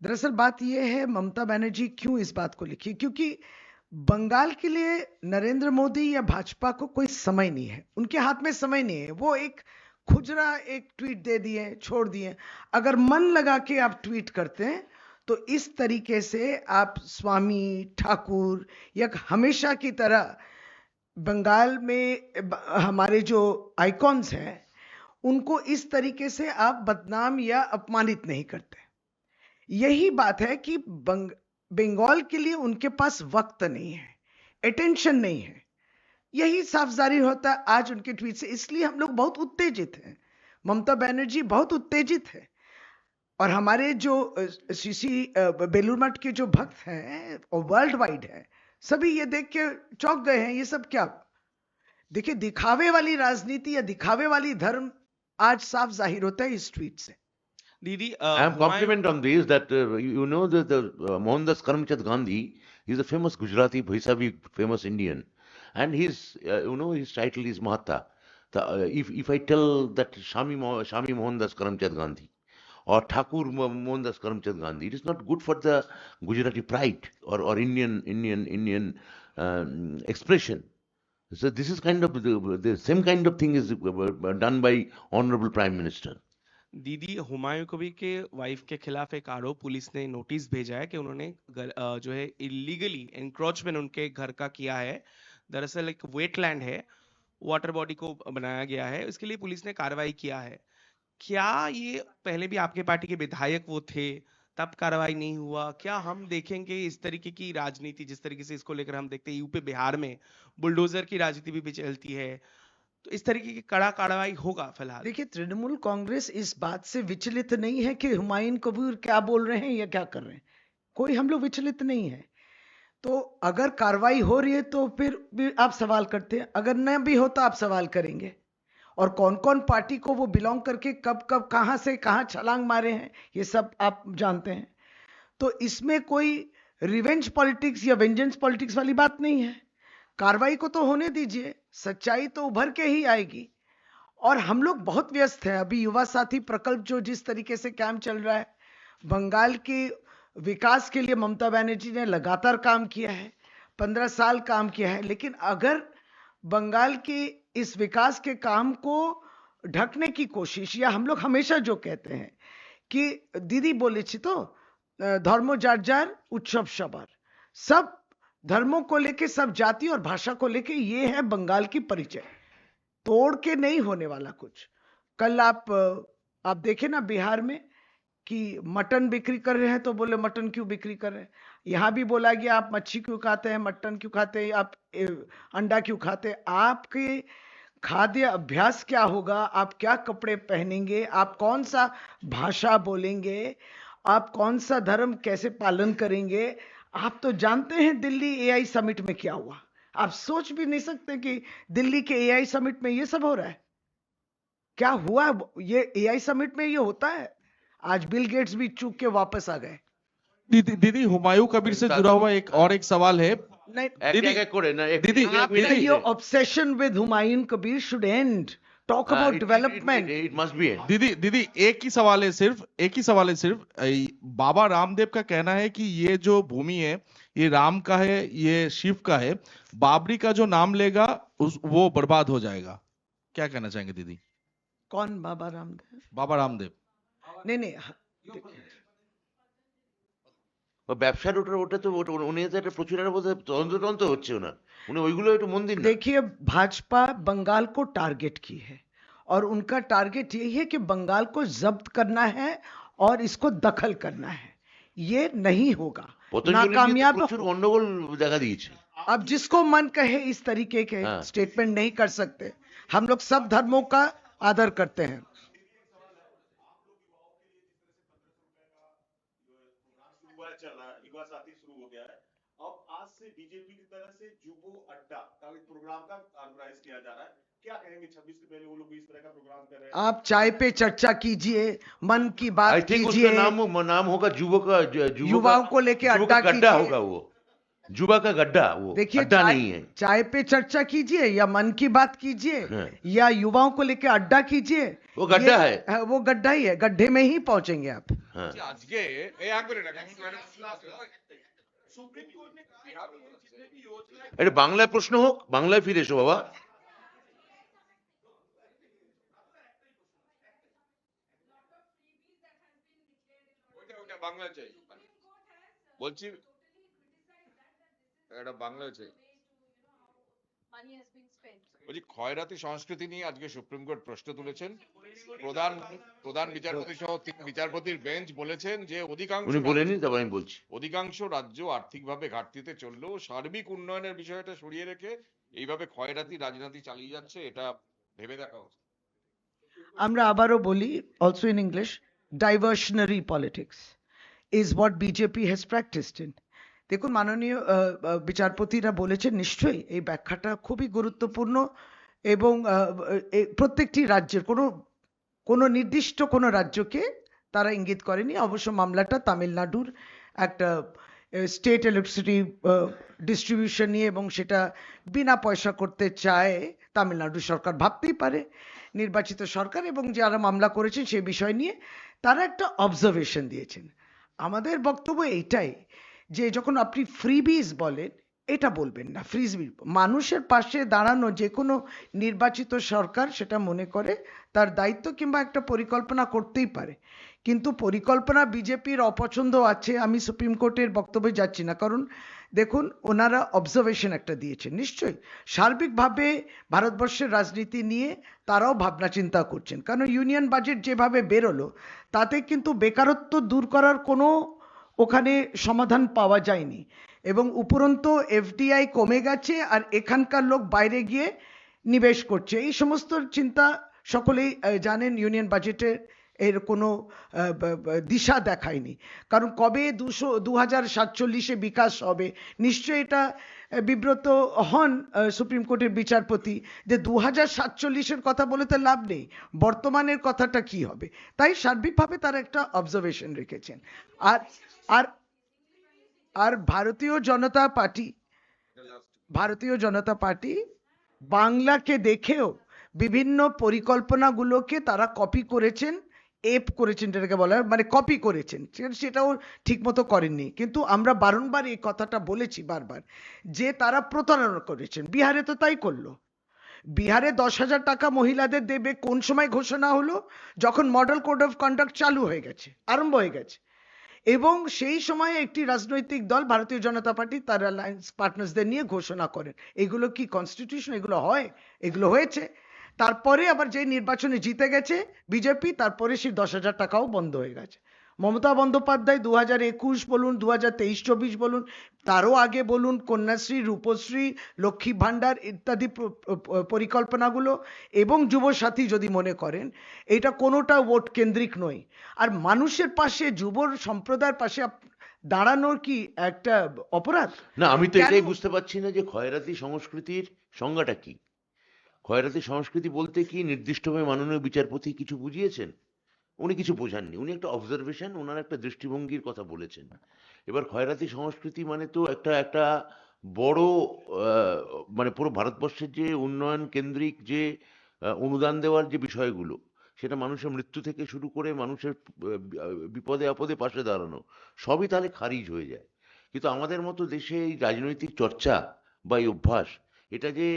दरअसल बात यह है, ममता बनर्जी क्यों इस बात को लिखी? क्योंकि बंगाल के लिए नरेंद्र मोदी या भाजपा को कोई समय नहीं है, उनके हाथ में समय नहीं है। वो एक खुजरा एक ट्वीट दे दिए, छोड़ दिए। अगर मन लगा के आप ट्वीट करते हैं तो इस तरीके से आप स्वामी ठाकुर या हमेशा की तरह बंगाल में हमारे जो आइकॉन्स हैं उनको इस तरीके से आप बदनाम या अपमानित नहीं करते। यही बात है कि बंगाल के लिए उनके पास वक्त नहीं है, अटेंशन नहीं है। यही साफ जाहिर होता है आज उनके ट्वीट से। इसलिए हम लोग बहुत उत्तेजित हैं, ममता बनर्जी बहुत उत्तेजित है। और हमारे जो श्री बेलूर मठ के जो भक्त हैं और वर्ल्ड वाइड है, सभी ये देख के चौंक गए हैं। ये सब क्या? देखिए, दिखावे वाली राजनीति या दिखावे वाली धर्म आज साफ जाहिर होता है इस ट्वीट से। Didi, I am compliment on this that you know that the Mohandas Karamchand Gandhi is a famous Gujarati, Bhaisabi, famous Indian, and his his title is Mahata. If I tell that Shami Mohandas Karamchand Gandhi or Thakur Mohandas Karamchand Gandhi, it is not good for the Gujarati pride or Indian expression. So this is kind of the same kind of thing is done by Honorable Prime Minister. दीदी, हुमायूं कबीर के wife के खिलाफ एक आरोप, police ने notice भेजा है कि उन्होंने जो है इलीगली एनक्रोचमेंट उनके घर का किया है। दरअसल एक वेटलैंड है, वाटर बॉडी को बनाया गया है, इसके लिए पुलिस ने कार्रवाई किया है। क्या ये पहले भी आपके पार्टी के विधायक वो थे तब कार्रवाई नहीं हुआ? क्या हम देखेंगे इस तरीके की राजनीति, जिस तरीके से इसको लेकर हम देखते हैं यूपी बिहार में बुलडोजर की राजनीति भी चलती है, तो इस तरीके की कड़ा कार्रवाई होगा फिलहाल? देखिए, तृणमूल कांग्रेस इस बात से विचलित नहीं है कि हुमायूं कबीर क्या बोल रहे हैं या क्या कर रहे हैं। कोई हम लोग विचलित नहीं है। तो अगर कार्रवाई हो रही है तो फिर भी आप सवाल करते हैं, अगर न भी हो तो आप सवाल करेंगे। और कौन कौन पार्टी को वो बिलोंग करके कब कब कहां से कहां छलांग मारे हैं ये सब आप जानते हैं। तो इसमें कोई रिवेंज पॉलिटिक्स या वेंजेंस पॉलिटिक्स वाली बात नहीं है। कार्रवाई को तो होने दीजिए, सच्चाई तो उभर के ही आएगी। और हम लोग बहुत व्यस्त हैं। अभी युवा साथी प्रकल्प जो जिस तरीके से कैंप चल रहा है, बंगाल के विकास के लिए ममता बनर्जी ने लगातार काम किया है। 15 साल काम किया है, लेकिन अगर बंगाल के इस विकास के काम को ढकने की कोशिश, या हम लोग हमेशा जो कहते हैं कि दीदी बोले छी तो धर्म जार जार उत्सव सबार, सब धर्मों को लेके, सब जाति और भाषा को लेके, ये है बंगाल की परिचय, तोड़ के नहीं होने वाला कुछ। कल आप देखे ना बिहार में कि मटन बिक्री कर रहे हैं तो बोले मटन क्यों बिक्री कर रहे हैं, यहाँ भी बोला गया आप मच्छी क्यों खाते हैं, मटन क्यों खाते हैं, आप अंडा क्यों खाते हैं, आपके खाद्य अभ्यास क्या होगा, आप क्या कपड़े पहनेंगे, आप कौन सा भाषा बोलेंगे, आप कौन सा धर्म कैसे पालन करेंगे। आप तो जानते हैं दिल्ली एआई समिट में क्या हुआ, आप सोच भी नहीं सकते कि दिल्ली के एआई समिट में ये सब हो रहा है। क्या हुआ, ये एआई समिट में ये होता है। आज बिल गेट्स भी चूक के वापस आ गए। दीदी हुमायूं कबीर से जुड़ा हुआ एक सवाल है। नहीं এক এক করে না, दीदी, आपका ये obsession with Humayun Kabir should and, talk about development. It must be and. दीदी एक ही सवाल है सिर्फ बाबा रामदेव का कहना है कि ये जो भूमि है ये राम का है, ये शिव का है, बाबरी का जो नाम लेगा वो बर्बाद हो जाएगा। क्या कहना चाहेंगे दीदी? कौन बाबा रामदेव? बाबा रामदेव नहीं ব্যবসার ওটা তো উনি তো একটা প্রচুরের মধ্যে তদন্ত হচ্ছে ওনার, উনি ওইগুলো একটু মন দিন না। देखिए, भाजपा बंगाल को टारगेट की है और उनका टारगेट यही है कि बंगाल को जब्त करना है और इसको दखल करना है। ये नहीं होगा, नाकामयाब। প্রচুর গন্ডগোল দেখা দিয়েছে। अब जिसको मन कहे इस तरीके के हाँ। स्टेटमेंट नहीं कर सकते। हम लोग सब धर्मों का आदर करते हैं। चल रहा है, युवा साथी शुरू हो गया है। अब आज से बीजेपी की तरफ से जुबो अड्डा का एक प्रोग्राम का ऑर्गेनाइज किया जा रहा है। क्या कहेंगे 26 के पहले वो लोग भी इस तरह का प्रोग्राम कर रहे हैं? आप चाय पे चर्चा कीजिए, मन की आई बात थिंक उसका कीजिए, नाम होगा युवाओं को लेके अड्डा गड्ढा कीजिए। होगा, वो जुबा का गड्ढा, वो देखिए, अड्डा नहीं है। चाय पे चर्चा कीजिए या मन की बात कीजिए हाँ। या युवाओं को लेके अड्डा कीजिए, वो गड्ढा ये- है। हाँ, वो गड्ढा ही है, गड्ढे में ही पहुंचेंगे आप। হ্যাঁ। এটা বাংলায় প্রশ্ন হোক, বাংলায় ফিরে এসো বাবা। বাংলা চাই, বলছি এটা বাংলা চাই। Money has been spent. বলছি খয়রাতি সংস্কৃতি নিয়ে আজকে সুপ্রিম কোর্ট প্রশ্ন তুলেছেন। প্রধান বিচারপতি সহ 3 বিচারপতির বেঞ্চ বলেছেন যে উনি বলেনি, তারপর আমি বলছি। অধিকাংশ রাজ্য আর্থিকভাবে ঘাটতিতে চললেও সার্বিক উন্নয়নের বিষয়টা সরিয়ে রেখে এইভাবে খয়রাতি রাজনীতি চালিয়ে যাচ্ছে, এটা ভেবে দেখা উচিত। আমরা আবারও বলি, also in English, diversionary politics is what BJP has practiced in. দেখুন, মাননীয় বিচারপতিরা বলেছেন, নিশ্চয়ই এই ব্যাখ্যাটা খুবই গুরুত্বপূর্ণ এবং প্রত্যেকটি রাজ্যের কোনো নির্দিষ্ট কোনো রাজ্যকে তারা ইঙ্গিত করেনি। অবশ্য মামলাটা তামিলনাড়ুর একটা স্টেট ইলেকট্রিসিটি ডিস্ট্রিবিউশন নিয়ে, এবং সেটা বিনা পয়সা করতে চায় তামিলনাড়ু সরকার, ভাবতেই পারে নির্বাচিত সরকার, এবং যারা মামলা করেছেন সেই বিষয় নিয়ে তারা একটা অবজারভেশন দিয়েছেন। আমাদের বক্তব্য এইটাই যে যখন আপনি ফ্রিবিজ বলেন, এটা বলবেন না। ফ্রিবি, মানুষের পাশে দাঁড়ানো যে কোনো নির্বাচিত সরকার সেটা মনে করে তার দায়িত্ব, কিংবা একটা পরিকল্পনা করতেই পারে। কিন্তু পরিকল্পনা বিজেপির অপছন্দ আছে, আমি সুপ্রিম কোর্টের বক্তব্যে যাচ্ছি না, কারণ দেখুন ওনারা অবজারভেশন একটা দিয়েছেন। নিশ্চয়ই সার্বিকভাবে ভারতবর্ষের রাজনীতি নিয়ে তারাও ভাবনা চিন্তা করছেন, কারণ ইউনিয়ন বাজেট যেভাবে বেরোলো তাতে কিন্তু বেকারত্ব দূর করার কোনো ওখানে সমাধান পাওয়া যায়নি, এবং উপরন্তু এফডিআই কমে গেছে আর এখানকার লোক বাইরে গিয়ে নিবেশ করছে। এই সমস্ত চিন্তা সকলেই জানেন। ইউনিয়ন বাজেটে এর কোনো দিশা দেখায়নি, কারণ কবে 2047-এ বিকাশ হবে। নিশ্চয়ই এটা বিব্রত হন সুপ্রিম কোর্টের বিচারপতি যে 2047-এর কথা বলে তো লাভ নেই, বর্তমানের কথাটা কি হবে। তাই সার্বিকভাবে তারা একটা অবজারভেশন রেখেছেন। আর ভারতীয় জনতা পার্টি বাংলাকে দেখেও বিভিন্ন পরিকল্পনাগুলোকে তারা কপি করেছেন এপ করেছেন, যেটাকে বলা হয়, মানে কপি করেছেন, সেটাও ঠিক মতো করেননি। কিন্তু আমরা বারংবার এই কথাটা বলেছি বারবার, যে তারা প্রতারণা করেছেন। বিহারে তো তাই করলো। বিহারে 10,000 টাকা মহিলাদের দেবে কোন সময় ঘোষণা হলো? যখন মডেল কোড অফ কন্ডাক্ট চালু হয়ে গেছে, আরম্ভ হয়ে গেছে। এবং সেই সময়ে একটি রাজনৈতিক দল, ভারতীয় জনতা পার্টি, তার অ্যালায়েন্স পার্টনার্সদের নিয়ে ঘোষণা করেন। এগুলো কি কনস্টিটিউশন? এগুলো হয়? এগুলো হয়েছে। তারপরে আবার যে নির্বাচনে জিতে গেছে বিজেপি, তারপরে সেই 10,000 টাকাও বন্ধ হয়ে গেছে। মমতা বন্দ্যোপাধ্যায় 2021 বলুন, 2023-24 বলুন, তারও আগে বলুন, কন্যাশ্রী, রূপশ্রী, লক্ষ্মী ভাণ্ডার ইত্যাদি পরিকল্পনাগুলো এবং যুবসাথী যদি মনে করেন, এটা কোনোটা ভোট কেন্দ্রিক নয়। আর মানুষের পাশে, যুব সম্প্রদায়ের পাশে দাঁড়ানোর কি একটা অপরাধ? না, আমি তো কেন? এটাই বুঝতে পারছি না যে খয়রাতি সংস্কৃতির সংজ্ঞাটা কি। খয়রাতি সংস্কৃতি বলতে কি নির্দিষ্টভাবে মাননীয় বিচারপতি কিছু বুঝিয়েছেন? উনি কিছু বোঝাননি, উনি একটা অবজারভেশন, ওনার একটা দৃষ্টিভঙ্গির কথা বলেছেন। এবার খয়রাতি সংস্কৃতি মানে তো একটা একটা বড় মানে পুরো ভারতবর্ষের যে উন্নয়ন কেন্দ্রিক যে অনুদান দেওয়ার যে বিষয়গুলো, সেটা মানুষের মৃত্যু থেকে শুরু করে মানুষের বিপদে আপদে পাশে দাঁড়ানো, সবই তাহলে খারিজ হয়ে যায়। কিন্তু আমাদের মতো দেশে এই রাজনৈতিক চর্চা বা এই অভ্যাস, এটা যে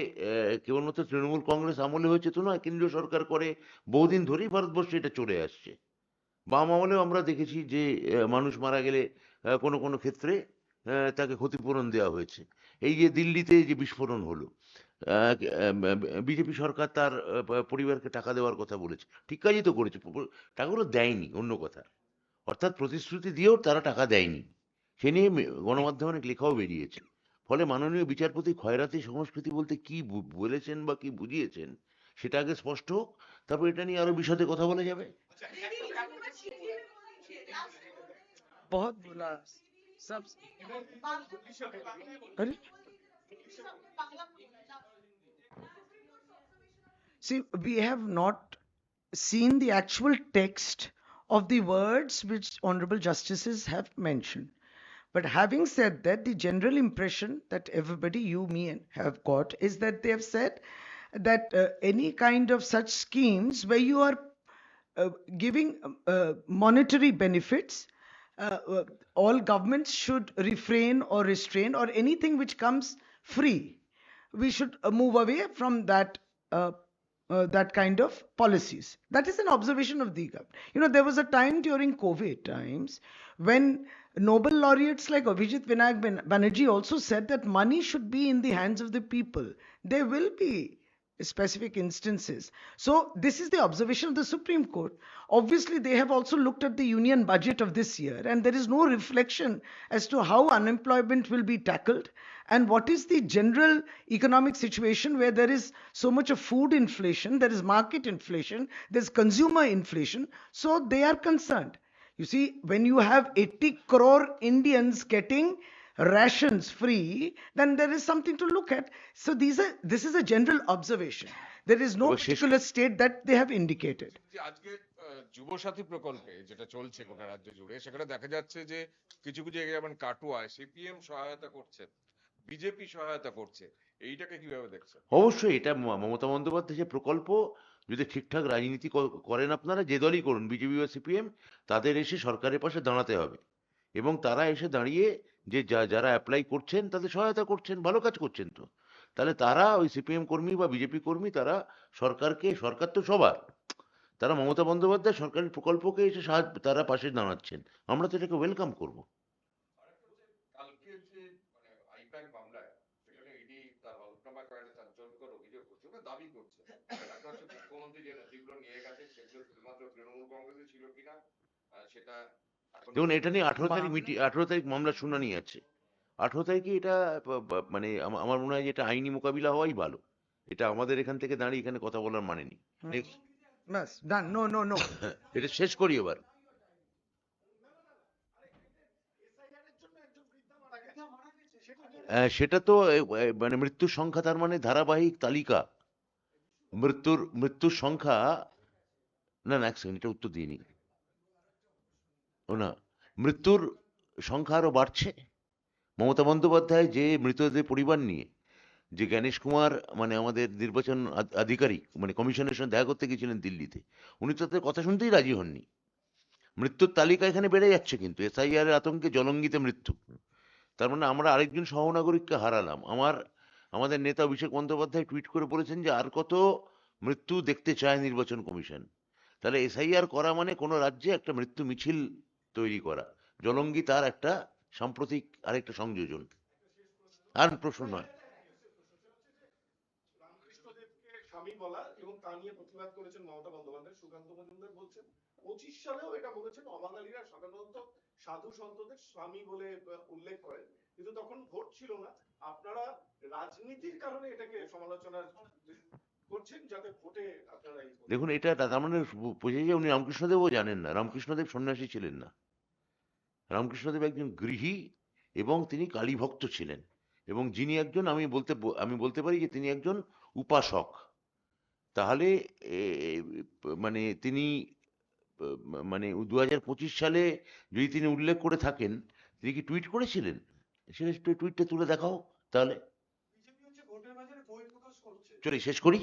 কেবলমাত্র তৃণমূল কংগ্রেস আমলে হয়েছে তো নয়, কেন্দ্রীয় সরকার করে বহুদিন ধরেই ভারতবর্ষে এটা চলে আসছে। বাম আমলেও আমরা দেখেছি যে মানুষ মারা গেলে কোনো কোনো ক্ষেত্রে তাকে ক্ষতিপূরণ দেওয়া হয়েছে। এই যে দিল্লিতে যে বিস্ফোরণ হলো, বিজেপি সরকার তার পরিবারকে টাকা দেওয়ার কথা বলেছে, ঠিক কাজই তো করেছে। টাকাগুলো দেয়নি, অন্য কথা। অর্থাৎ প্রতিশ্রুতি দিয়েও তারা টাকা দেয়নি। সে নিয়ে গণমাধ্যমে অনেক লেখাও বেরিয়েছে। ফলে মাননীয় বিচারপতি খয়রাতি সংস্কৃতি বলতে কি বলেছেন বা কি বুঝিয়েছেন সেটা আগে স্পষ্ট হোক, তারপর এটা নিয়ে আরো বিশদে কথা বলা যাবে। बहुत बोला सब। अरे see, we have not seen the actual text of the words which honorable justices have mentioned. But having said that, the general impression that everybody, you, me, and have got is that they have said that any kind of such schemes where you are giving monetary benefits, all governments should refrain or restrain, or anything which comes free, we should move away from that. That kind of policies. That is an observation of the government. You know, there was a time during COVID times when Nobel laureates like Abhijit Vinayak Banerjee also said that money should be in the hands of the people. There will be specific instances. So this is the observation of the Supreme Court. Obviously, they have also looked at the union budget of this year, and there is no reflection as to how unemployment will be tackled and what is the general economic situation where there is so much of food inflation, there is market inflation, there's consumer inflation. So they are concerned. You see, when you have 80 crore Indians getting rations free, then there is something to look at. So this is a general observation. There is no এবার শেষ particular state that they have indicated. যে আজকে যুবসাথী প্রকল্পে যেটা চলছে গোটা রাজ্য জুড়ে, সেখানে দেখা যাচ্ছে যে কিছু কিছু জায়গায় যেমন কাটুয়ায় সিপিএম সহায়তা করছে, বিজেপি সহায়তা করছে, এইটাকে কিভাবে দেখছেন? অবশ্যই এটা মমতা বন্দ্যোপাধ্যায় যে প্রকল্প, যদি ঠিকঠাক রাজনীতি করেন আপনারা, যে দলই করুন, বিজেপি বা সিপিএম, তাদের এসে সরকারের পাশে দাঁড়াতে হবে। এবং তারা এসে দাঁড়িয়ে যে যারা অ্যাপ্লাই করছেন তাদের সহায়তা করছেন, ভালো কাজ করছেন তো। তাহলে তারা ওই সিপিএম কর্মী বা বিজেপি কর্মী, তারা সরকারকে, সরকার তো সবার, তারা মমতা বন্দ্যোপাধ্যায় সরকারি প্রকল্পকে এসে তারা পাশে দাঁড়াচ্ছেন। আমরা তো এটাকে ওয়েলকাম করব। কালকে যে আইপ্যাক মামলায় সেখানে ইডি তার হলফনামা কয়েকটা চাঞ্চল্যকর অভিযোগ করছে, ওরা দাবি করছে একটা হচ্ছে মুখ্যমন্ত্রী যেগুলো নিয়ে গেছে সেগুলো শুধুমাত্র তৃণমূল কংগ্রেসে ছিল কিনা সেটা দেখুন, এটা নিয়ে 18 তারিখ মামলার শুনানি আছে। 18 তারিখে এটা মানে আমার মনে হয় যে এটা আইনি মোকাবিলা হওয়াই ভালো। এটা আমাদের এখান থেকে দাঁড়িয়ে এখানে কথা বলার মানে নেই। Next. Yes, done. No. এটা শেষ করি এবার। সেটা তো মানে মৃত্যুর সংখ্যা, তার মানে ধারাবাহিক তালিকা মৃত্যুর সংখ্যা। না এক সেকেন্ড, এটা উত্তর দিইনি। ও না, মৃত্যুর সংখ্যা আরো বাড়ছে। মমতা বন্দ্যোপাধ্যায় যে মৃতদের পরিবার নিয়ে যে জ্ঞানেশ কুমার মানে আমাদের নির্বাচন আধিকারিক মানে কমিশনের সঙ্গে দেখা করতে গিয়েছিলেন দিল্লিতে, উনি তো তাদের কথা শুনতেই রাজি হননি। মৃত্যুর তালিকা এখানে বেড়ে যাচ্ছে, কিন্তু এসআইআর এর আতঙ্কে জলঙ্গিতে মৃত্যু। তার মানে আমরা আরেকজন সহনাগরিককে হারালাম। আমাদের নেতা অভিষেক বন্দ্যোপাধ্যায় টুইট করে বলেছেন যে আর কত মৃত্যু দেখতে চায় নির্বাচন কমিশন। তাহলে এসআইআর করা মানে কোনো রাজ্যে একটা মৃত্যু মিছিল তৈরি করা, জলঙ্গি তার একটা সাম্প্রতিক আরেকটা সংযোজন। আর প্রশ্ন নয়। রামকৃষ্ণদেবকে স্বামী বলা এবং তা নিয়ে প্রতিবাদ করেছেন মমতা বন্দ্যোপাধ্যায়। সুকান্ত মজুমদার বলছেন 25 সালেও এটা বলেছেন অবাঙালিরা সাধারণত সাধু সন্তদের স্বামী বলে উল্লেখ করেন, কিন্তু তখন ভোট ছিল না। আপনারা রাজনীতির কারণে এটাকে সমালোচনা করছেন যাতে ভোটে আপনারা দেখুন, এটা তার মানে বোঝা যায় উনি রামকৃষ্ণদেবও জানেন না। রামকৃষ্ণদেব সন্ন্যাসী ছিলেন না। রামকৃষ্ণদেব একজন গৃহী এবং তিনি কালী ভক্ত ছিলেন, এবং যিনি একজন আমি বলতে পারি যে তিনি একজন উপাসক। তাহলে মানে তিনি মানে 2025 সালে যদি তিনি উল্লেখ করে থাকেন, তিনি কি টুইট করেছিলেন? সেটা টুইটটা তুলে দেখাও তাহলে। চলে শেষ করি।